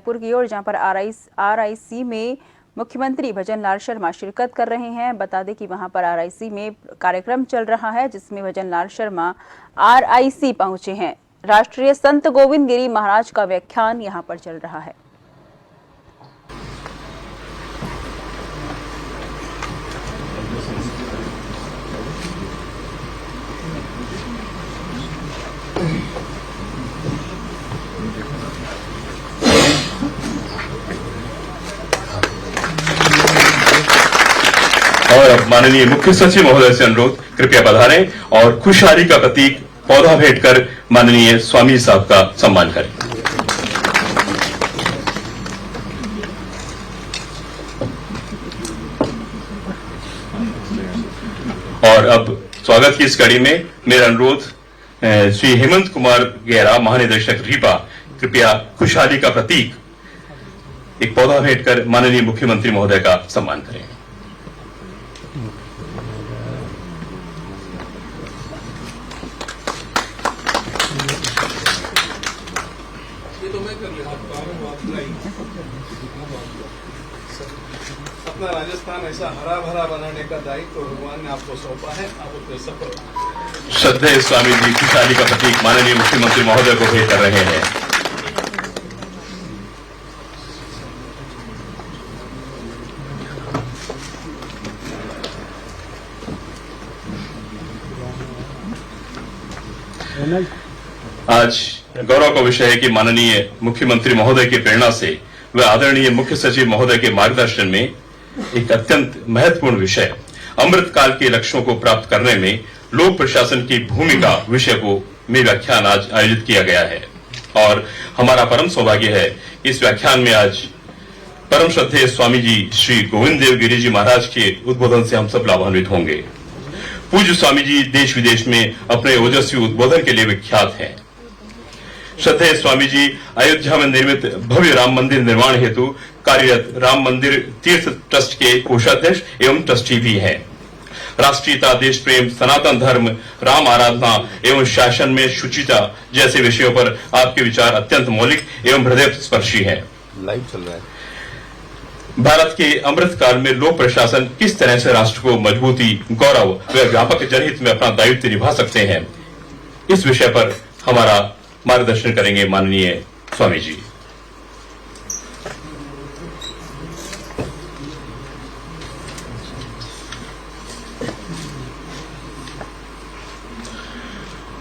पुर की ओर, जहां पर आरआईसी में मुख्यमंत्री भजन लाल शर्मा शिरकत कर रहे हैं। बता दें कि वहां पर आरआईसी में कार्यक्रम चल रहा है, जिसमें भजन लाल शर्मा आरआईसी पहुंचे हैं। राष्ट्रीय संत गोविंद गिरी महाराज का व्याख्यान यहां पर चल रहा है। और अब माननीय मुख्य सचिव महोदय से अनुरोध, कृपया पधारें और खुशहाली का प्रतीक पौधा भेंट कर माननीय स्वामी साहब का सम्मान करें। और अब स्वागत की इस कड़ी में मेरा अनुरोध, श्री हेमंत कुमार गेरा, महानिदेशक रीपा, कृपया खुशहाली का प्रतीक एक पौधा भेंट कर माननीय मुख्यमंत्री महोदय का सम्मान करें। अपना राजस्थान ऐसा हरा भरा बनाने का दायित्व भगवान ने आपको सौंपा है, आप उसमें सफल। श्रद्धेय स्वामी जी खुशहाली का प्रतीक माननीय मुख्यमंत्री महोदय को भेंट कर रहे हैं। आज गौरव का विषय है कि माननीय मुख्यमंत्री महोदय की प्रेरणा से व आदरणीय मुख्य सचिव महोदय के मार्गदर्शन में एक अत्यंत महत्वपूर्ण विषय अमृत काल के लक्ष्यों को प्राप्त करने में लोक प्रशासन की भूमिका विषय को में व्याख्यान आज आयोजित किया गया है। और हमारा परम सौभाग्य है इस व्याख्यान में आज परम श्रद्धेय स्वामी जी श्री गोविंद देव गिरी जी महाराज के उद्बोधन से हम सब लाभान्वित होंगे। पूज्य स्वामी जी देश विदेश में अपने ओजस्वी उद्बोधन के लिए विख्यात हैं। श्रद्धेय स्वामी जी अयोध्या में निर्मित भव्य राम मंदिर निर्माण हेतु कार्यरत राम मंदिर तीर्थ ट्रस्ट के कोषाध्यक्ष एवं ट्रस्टी भी हैं। राष्ट्रीयता, देश प्रेम, सनातन धर्म, राम आराधना एवं शासन में शुचिता जैसे विषयों पर आपके विचार अत्यंत मौलिक एवं हृदय स्पर्शी हैं। लाइव चल रहा है। भारत के अमृत काल में लोक प्रशासन किस तरह से राष्ट्र को मजबूती, गौरव व व्यापक जनहित में अपना दायित्व निभा सकते हैं, इस विषय पर हमारा मार्गदर्शन करेंगे माननीय स्वामी जी।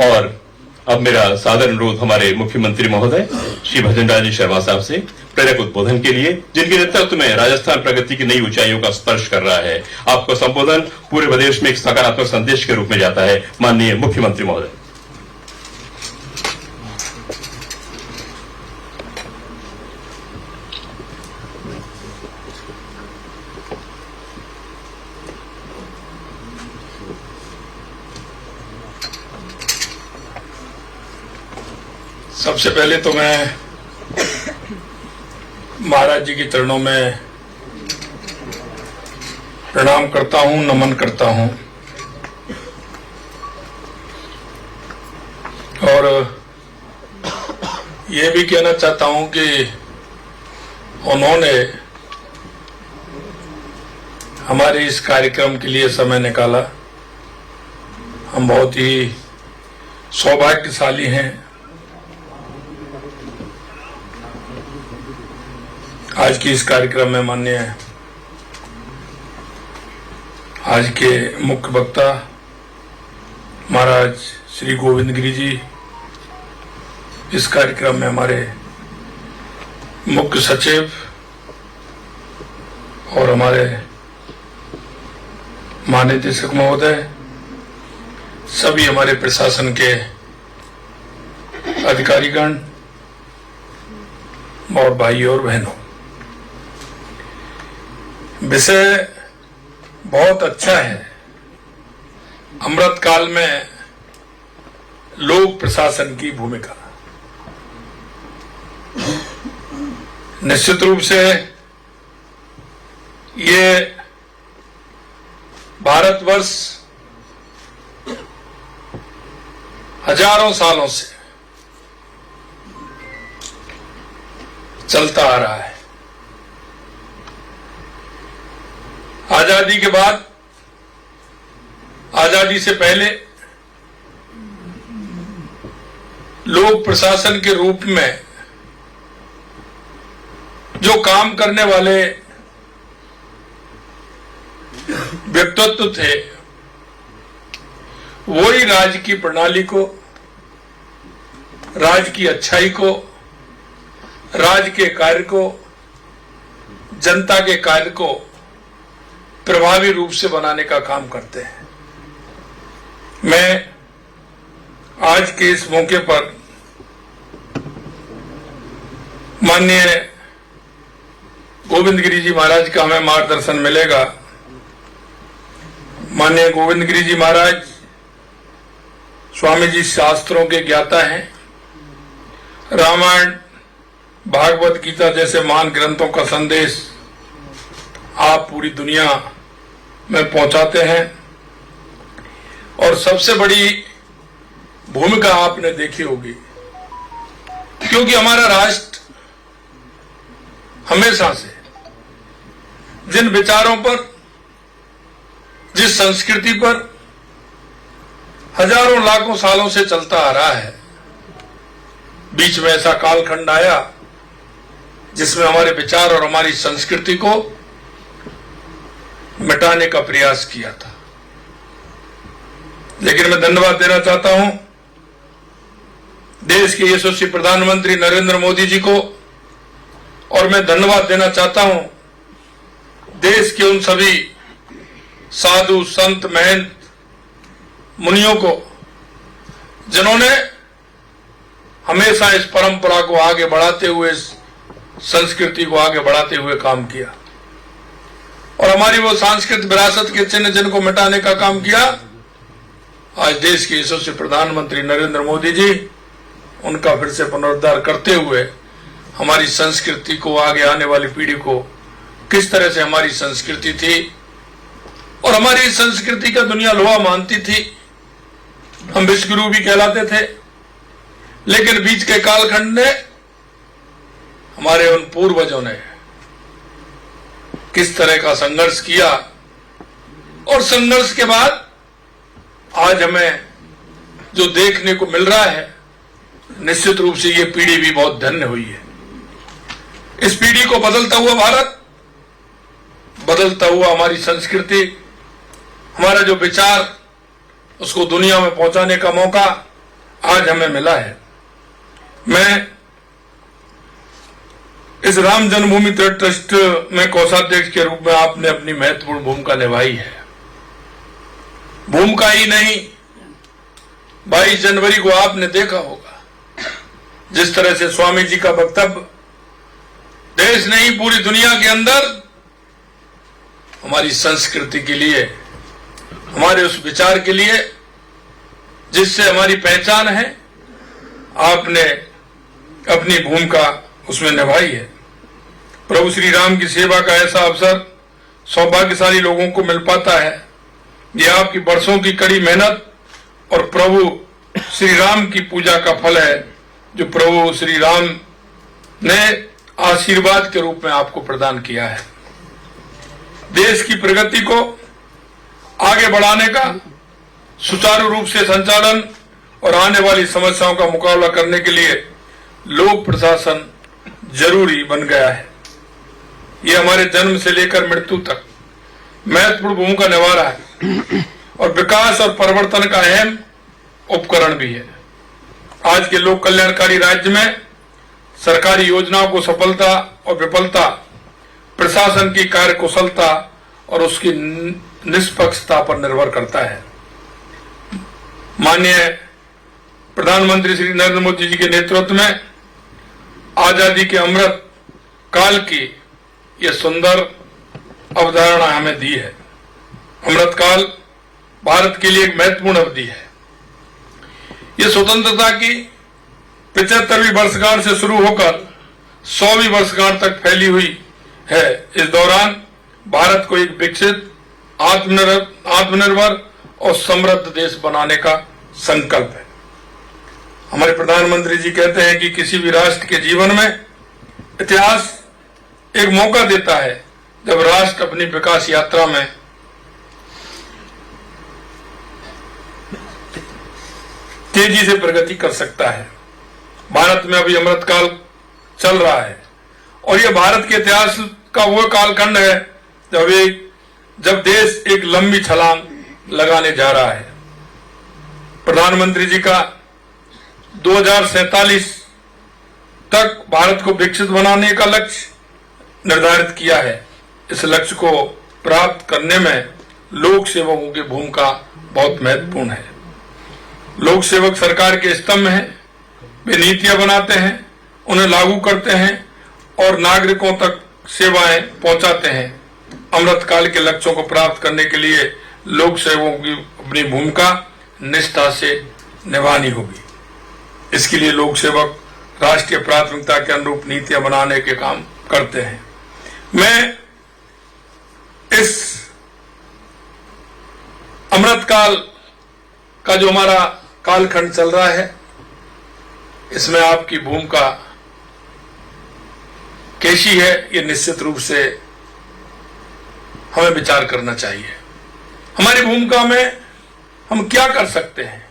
और अब मेरा सादर अनुरोध हमारे मुख्यमंत्री महोदय श्री भजन लाल जी शर्मा साहब से प्रेरक उद्बोधन के लिए, जिनके नेतृत्व में राजस्थान प्रगति की नई ऊंचाइयों का स्पर्श कर रहा है। आपका संबोधन पूरे प्रदेश में एक सकारात्मक संदेश के रूप में जाता है। माननीय मुख्यमंत्री महोदय। सबसे पहले तो मैं महाराज जी के चरणों में प्रणाम करता हूं, नमन करता हूं। और ये भी कहना चाहता हूं कि उन्होंने हमारे इस कार्यक्रम के लिए समय निकाला। हम बहुत ही सौभाग्यशाली हैं। आज की इस कार्यक्रम में माननीय आज के मुख्य वक्ता महाराज श्री गोविंद गिरी जी, इस कार्यक्रम में हमारे मुख्य सचिव और हमारे महानिदेशक महोदय, सभी हमारे प्रशासन के अधिकारीगण और भाई और बहनों, विषय बहुत अच्छा है। अमृत काल में लोक प्रशासन की भूमिका। निश्चित रूप से ये भारतवर्ष हजारों सालों से चलता आ रहा है। आजादी के बाद, आजादी से पहले लोक प्रशासन के रूप में जो काम करने वाले व्यक्तित्व थे, वही राज्य की प्रणाली को, राज्य की अच्छाई को, राज्य के कार्य को, जनता के कार्य को प्रभावी रूप से बनाने का काम करते हैं। मैं आज के इस मौके पर माननीय गोविंद गिरी जी महाराज का हमें मार्गदर्शन मिलेगा। माननीय गोविंद गिरी जी महाराज स्वामी जी शास्त्रों के ज्ञाता हैं। रामायण, भागवत गीता जैसे महान ग्रंथों का संदेश आप पूरी दुनिया में पहुंचाते हैं और सबसे बड़ी भूमिका आपने देखी होगी, क्योंकि हमारा राष्ट्र हमेशा से जिन विचारों पर, जिस संस्कृति पर हजारों लाखों सालों से चलता आ रहा है, बीच में ऐसा कालखंड आया जिसमें हमारे विचार और हमारी संस्कृति को मिटाने का प्रयास किया था। लेकिन मैं धन्यवाद देना चाहता हूं देश के यशस्वी प्रधानमंत्री नरेंद्र मोदी जी को, और मैं धन्यवाद देना चाहता हूं देश के उन सभी साधु संत महंत मुनियों को जिन्होंने हमेशा इस परंपरा को आगे बढ़ाते हुए, इस संस्कृति को आगे बढ़ाते हुए काम किया और हमारी वो सांस्कृतिक विरासत के चिन्ह जिनको मिटाने का काम किया। आज देश के यशस्वी प्रधानमंत्री नरेंद्र मोदी जी उनका फिर से पुनरुद्धार करते हुए हमारी संस्कृति को, आगे आने वाली पीढ़ी को किस तरह से हमारी संस्कृति थी और हमारी संस्कृति का दुनिया लोहा मानती थी, हम विश्वगुरु भी कहलाते थे, लेकिन बीच के कालखंड ने हमारे उन पूर्वजों ने किस तरह का संघर्ष किया और संघर्ष के बाद आज हमें जो देखने को मिल रहा है, निश्चित रूप से ये पीढ़ी भी बहुत धन्य हुई है। इस पीढ़ी को बदलता हुआ भारत, बदलता हुआ हमारी संस्कृति, हमारा जो विचार, उसको दुनिया में पहुंचाने का मौका आज हमें मिला है। मैं इस राम जन्मभूमि तीर्थ ट्रस्ट में कोषाध्यक्ष के रूप में आपने अपनी महत्वपूर्ण भूमिका निभाई है। भूमिका ही नहीं, 22 जनवरी को आपने देखा होगा जिस तरह से स्वामी जी का वक्तव्य देश नहीं पूरी दुनिया के अंदर हमारी संस्कृति के लिए, हमारे उस विचार के लिए जिससे हमारी पहचान है, आपने अपनी भूमिका उसमें निभाई है। प्रभु श्री राम की सेवा का ऐसा अवसर सौभाग्यशाली लोगों को मिल पाता है। यह आपकी वर्षों की कड़ी मेहनत और प्रभु श्री राम की पूजा का फल है, जो प्रभु श्री राम ने आशीर्वाद के रूप में आपको प्रदान किया है। देश की प्रगति को आगे बढ़ाने का सुचारू रूप से संचालन और आने वाली समस्याओं का मुकाबला करने के लिए लोक प्रशासन जरूरी बन गया है। ये हमारे जन्म से लेकर मृत्यु तक महत्वपूर्ण भूमिका निभा रहा है और विकास और परिवर्तन का अहम उपकरण भी है। आज के लोक कल्याणकारी राज्य में सरकारी योजनाओं को सफलता और विफलता प्रशासन की कार्य कुशलता और उसकी निष्पक्षता पर निर्भर करता है। माननीय प्रधानमंत्री श्री नरेंद्र मोदी जी के नेतृत्व में आजादी के अमृत काल की यह सुंदर अवधारणा हमें दी है। अमृत काल भारत के लिए एक महत्वपूर्ण अवधि है। यह स्वतंत्रता की 75वीं वर्षगांठ से शुरू होकर 100वीं वर्षगांठ तक फैली हुई है। इस दौरान भारत को एक विकसित, आत्मनिर्भर और समृद्ध देश बनाने का संकल्प है। हमारे प्रधानमंत्री जी कहते हैं कि किसी भी राष्ट्र के जीवन में इतिहास एक मौका देता है जब राष्ट्र अपनी विकास यात्रा में तेजी से प्रगति कर सकता है। भारत में अभी अमृतकाल चल रहा है और यह भारत के इतिहास का वो कालखंड है जब देश एक लंबी छलांग लगाने जा रहा है। प्रधानमंत्री जी का 2047 तक भारत को विकसित बनाने का लक्ष्य निर्धारित किया है। इस लक्ष्य को प्राप्त करने में लोक सेवकों की भूमिका बहुत महत्वपूर्ण है। लोक सेवक सरकार के स्तंभ हैं। वे नीतियां बनाते हैं, उन्हें लागू करते हैं और नागरिकों तक सेवाएं पहुंचाते हैं। अमृतकाल के लक्ष्यों को प्राप्त करने के लिए लोक सेवकों की अपनी भूमिका निष्ठा से निभानी होगी। इसके लिए लोक सेवक राष्ट्रीय प्राथमिकता के अनुरूप नीतियां बनाने के काम करते हैं। मैं इस अमृतकाल का जो हमारा कालखंड चल रहा है, इसमें आपकी भूमिका कैसी है, ये निश्चित रूप से हमें विचार करना चाहिए। हमारी भूमिका में हम क्या कर सकते हैं,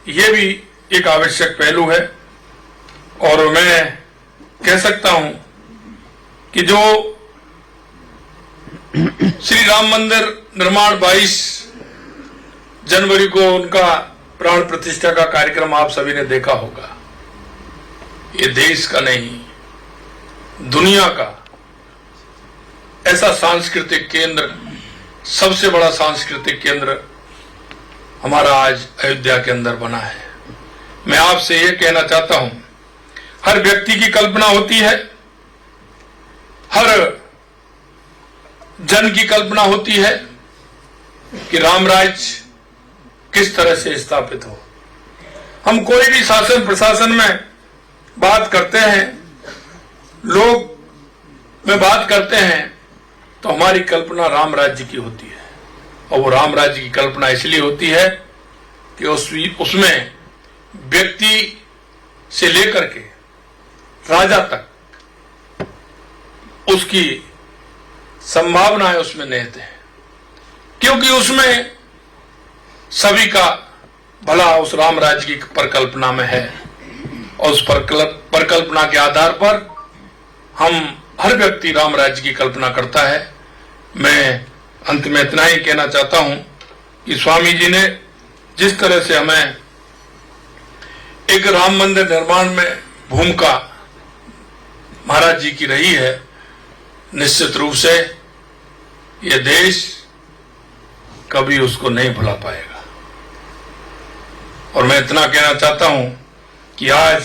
ये भी एक आवश्यक पहलू है। और मैं कह सकता हूं कि जो श्री राम मंदिर निर्माण 22 जनवरी को उनका प्राण प्रतिष्ठा का कार्यक्रम आप सभी ने देखा होगा। ये देश का नहीं, दुनिया का ऐसा सांस्कृतिक केंद्र, सबसे बड़ा सांस्कृतिक केंद्र हमारा आज अयोध्या के अंदर बना है। मैं आपसे ये कहना चाहता हूं, हर व्यक्ति की कल्पना होती है, हर जन की कल्पना होती है कि राम राज्य किस तरह से स्थापित हो। हम कोई भी शासन प्रशासन में बात करते हैं, लोग में बात करते हैं, तो हमारी कल्पना राम राज्य की होती है। और वो राम राज्य की कल्पना इसलिए होती है कि उसमें व्यक्ति से लेकर के राजा तक उसकी संभावनाएं उसमें निहित है, क्योंकि उसमें सभी का भला उस राम राज्य की परिकल्पना में है। और उस परिकल्पना के आधार पर हर व्यक्ति राम राज्य की कल्पना करता है। मैं अंत में इतना ही कहना चाहता हूं कि स्वामी जी ने जिस तरह से हमें एक राम मंदिर निर्माण में भूमिका महाराज जी की रही है, निश्चित रूप से यह देश कभी उसको नहीं भुला पाएगा। और मैं इतना कहना चाहता हूं कि आज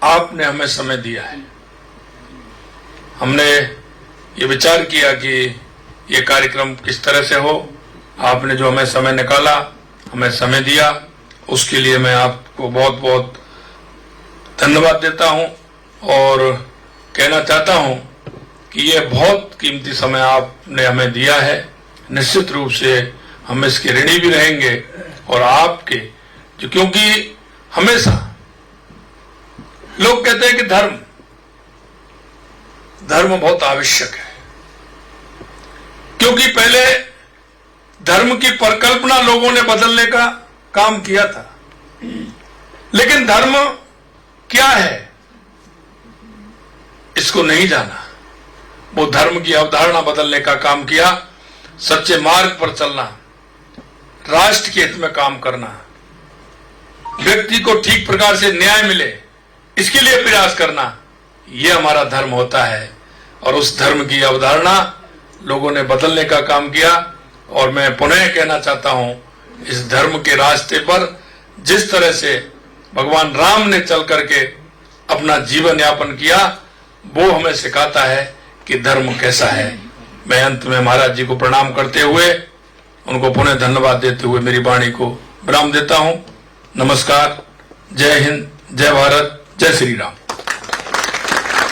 आपने हमें समय दिया है। हमने ये विचार किया कि ये कार्यक्रम किस तरह से हो। आपने जो हमें समय निकाला, हमें समय दिया, उसके लिए मैं आपको बहुत बहुत धन्यवाद देता हूं और कहना चाहता हूं कि ये बहुत कीमती समय आपने हमें दिया है। निश्चित रूप से हम इसके ऋणी भी रहेंगे और आपके जो, क्योंकि हमेशा लोग कहते हैं कि धर्म बहुत आवश्यक है, क्योंकि पहले धर्म की परिकल्पना लोगों ने बदलने का काम किया था, लेकिन धर्म क्या है इसको नहीं जाना। वो धर्म की अवधारणा बदलने का काम किया। सच्चे मार्ग पर चलना, राष्ट्र के हित में काम करना, व्यक्ति को ठीक प्रकार से न्याय मिले, इसके लिए प्रयास करना, ये हमारा धर्म होता है। और उस धर्म की अवधारणा लोगों ने बदलने का काम किया। और मैं पुनः कहना चाहता हूं, इस धर्म के रास्ते पर जिस तरह से भगवान राम ने चल करके अपना जीवन यापन किया, वो हमें सिखाता है कि धर्म कैसा है। मैं अंत में महाराज जी को प्रणाम करते हुए, उनको पुनः धन्यवाद देते हुए मेरी वाणी को विराम देता हूं। नमस्कार, जय हिंद, जय भारत, जय श्री राम।